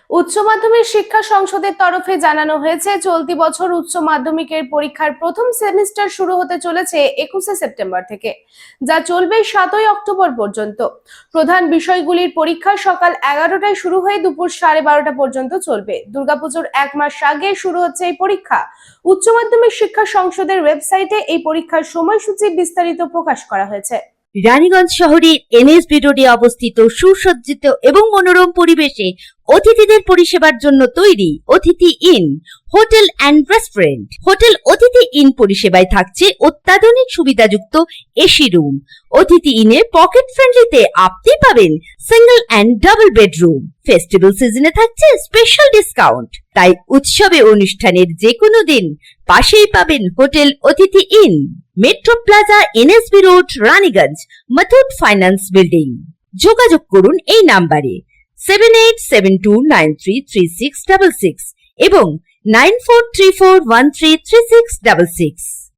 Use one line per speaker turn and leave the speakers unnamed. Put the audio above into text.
উচ্চ মাধ্যমিক শিক্ষা সংসদের তরফে জানানো হয়েছে, চলতি বছর উচ্চ মাধ্যমিকের পরীক্ষার প্রথম সেমিস্টার শুরু হতে চলেছে 21শে সেপ্টেম্বর থেকে, যা চলবে 7ই অক্টোবর পর্যন্ত। প্রধান বিষয়গুলির পরীক্ষা সকাল 11টায় শুরু হয়ে দুপুর 12:30 পর্যন্ত চলবে। দুর্গাপুজোর এক মাস আগে শুরু হচ্ছে এই পরীক্ষা। উচ্চ মাধ্যমিক শিক্ষা সংসদের ওয়েবসাইটে এই পরীক্ষার সময়সূচি বিস্তারিত প্রকাশ করা হয়েছে।
রানীগঞ্জ শহরের এনএসবি রোডে অবস্থিত সুসজ্জিত এবং মনোরম পরিবেশে অতিথিদের পরিষেবার জন্য তৈরি অতিথি in hotel and restaurant. Hotel অতিথি ইন পরিষেবায় থাকছে অত্যাধুনিক সুবিধাযুক্ত এসি রুম। অতিথি ইনে পকেট ফ্রেন্ডলিতে আপনি পাবেন single and double bedroom. Festival সিজনে থাকছে স্পেশাল ডিসকাউন্ট। তাই উৎসবে অনুষ্ঠানের যে কোনো দিন পাশেই পাবেন হোটেল অতিথি in, metro plaza, NSB road, Raniganj, Muthoot finance building. যোগাযোগ করুন এই নাম্বারে 7872933666 এবং 9434133666।